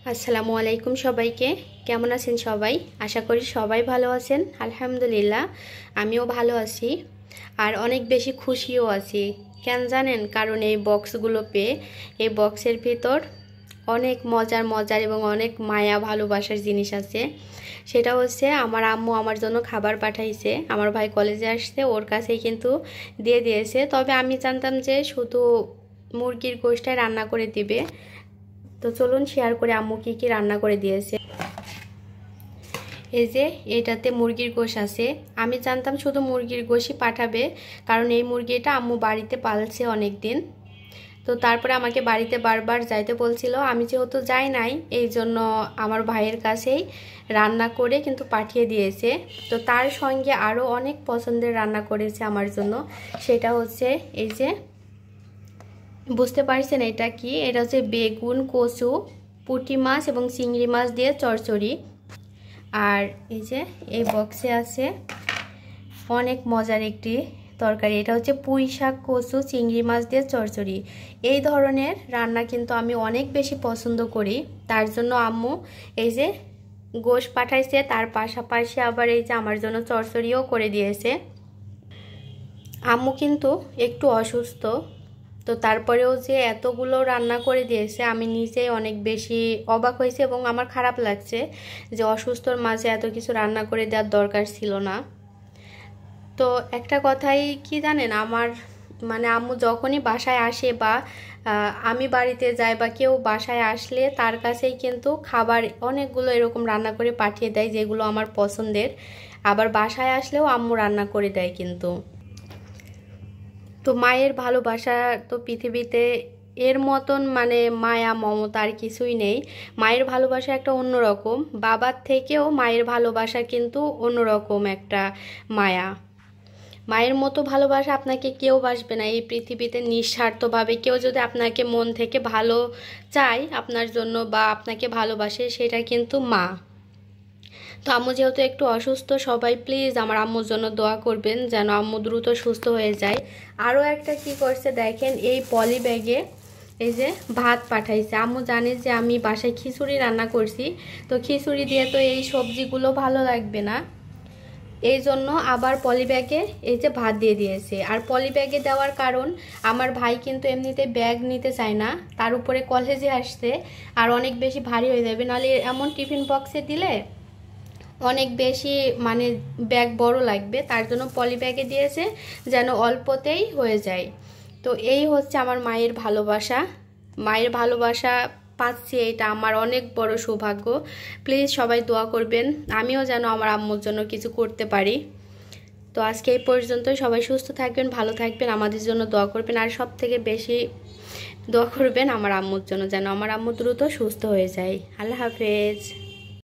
আসসালামু আলাইকুম সবাইকে। কেমন আছেন সবাই? আশা করি সবাই ভালো আছেন। আলহামদুলিল্লাহ আমিও ভালো আছি আর অনেক বেশি খুশিও আছি। কেন জানেন? কারণ এই বক্সগুলো পেয়ে, এই বক্সের ভিতর অনেক মজার মজার এবং অনেক মায়া ভালোবাসার জিনিস আছে। সেটা হচ্ছে আমার আম্মু আমার জন্য খাবার পাঠাইছে। আমার ভাই কলেজে আসছে, ওর কাছেই কিন্তু দিয়ে দিয়েছে। তবে আমি জানতাম যে শুধু মুরগির গোশটাই রান্না করে দিবে। তো চলুন শেয়ার করে আম্মু কি রান্না করে দিয়েছে। এই যে এটাতে মুরগির গোশ আছে। আমি জানতাম শুধু মুরগির গোশই পাঠাবে, কারণ এই মুরগিটা আম্মু বাড়িতে পালছে অনেক দিন। তো তারপরে আমাকে বাড়িতে বারবার যাইতে বলছিল, আমি যেহেতু যাই নাই এই জন্য আমার ভাইয়ের কাছেই রান্না করে কিন্তু পাঠিয়ে দিয়েছে। তো তার সঙ্গে আরও অনেক পছন্দের রান্না করেছে আমার জন্য। সেটা হচ্ছে এই যে, বুঝতে পারছেন এটা কি? এটা হচ্ছে বেগুন, কচু, পুঁটি মাছ এবং চিংড়ি মাছ দিয়ে চচ্চড়ি। আর এই যে এই বক্সে আছে অনেক মজার একটি তরকারি। এটা হচ্ছে পুঁই শাক, কচু, চিংড়ি মাছ দিয়ে চচ্চড়ি। এই ধরনের রান্না কিন্তু আমি অনেক বেশি পছন্দ করি। তার জন্য আম্মু এই যে গোশ পাঠাইছে, তার পাশাপাশি আবার এই যে আমার জন্য চচ্চড়িও করে দিয়েছে। আম্মু কিন্তু একটু অসুস্থ, তো তারপরেও যে এতগুলো রান্না করে দিয়েছে আমি নিজেই অনেক বেশি অবাক হয়েছি এবং আমার খারাপ লাগছে যে অসুস্থর মাঝে এত কিছু রান্না করে দেওয়ার দরকার ছিল না। তো একটা কথাই কি জানেন, আমার আম্মু যখনই বাসায় আসে বা আমি বাড়িতে যাই বা কেউ বাসায় আসলে তার কাছেই কিন্তু খাবার অনেকগুলো এরকম রান্না করে পাঠিয়ে দেয় যেগুলো আমার পছন্দের। আবার বাসায় আসলেও আম্মু রান্না করে দেয় কিন্তু। তো মায়ের ভালোবাসা তো পৃথিবীতে এর মতন মায়া মমতা আর কিছুই নেই। মায়ের ভালোবাসা একটা অন্যরকম, বাবার থেকেও মায়ের ভালোবাসা কিন্তু অন্যরকম একটা মায়া। মায়ের মতো ভালোবাসা আপনাকে কেউ বাসবে না এই পৃথিবীতে নিঃস্বার্থভাবে। কেউ যদি আপনাকে মন থেকে ভালো চায় আপনার জন্য বা আপনাকে ভালোবাসে, সেটা কিন্তু মা। তো আম্মু যেহেতু একটু অসুস্থ, সবাই প্লিজ আমার আম্মুর জন্য দোয়া করবেন যেন আম্মু দ্রুত সুস্থ হয়ে যায়। আরও একটা কি করছে দেখেন, এই পলি ব্যাগে এই যে ভাত পাঠাইছে। আম্মু জানে যে আমি বাসায় খিচুড়ি রান্না করছি, তো খিচুড়ি দিয়ে তো এই সবজিগুলো ভালো লাগবে না, এই জন্য আবার পলি ব্যাগে এই যে ভাত দিয়ে দিয়েছে। আর পলি ব্যাগে দেওয়ার কারণ, আমার ভাই কিন্তু এমনিতে ব্যাগ নিতে চায় না, তার উপরে কলেজে আসছে আর অনেক বেশি ভারী হয়ে যাবে, নাহলে এমন টিফিন বক্সে দিলে অনেক বেশি ব্যাগ বড় লাগবে। তার জন্য পলি ব্যাগে দিয়েছে যেন অল্পতেই হয়ে যায়। তো এই হচ্ছে আমার মায়ের ভালোবাসা। মায়ের ভালোবাসা পাচ্ছি, এটা আমার অনেক বড় সৌভাগ্য। প্লিজ সবাই দোয়া করবেন আমিও যেন আমার আম্মুর জন্য কিছু করতে পারি। তো আজকে এই পর্যন্তই। সবাই সুস্থ থাকবেন, ভালো থাকবেন, আমাদের জন্য দোয়া করবেন। আর সব থেকে বেশি দোয়া করবেন আমার আম্মুর জন্য, যেন আমার আম্মু দ্রুত সুস্থ হয়ে যায়। আল্লাহ হাফেজ।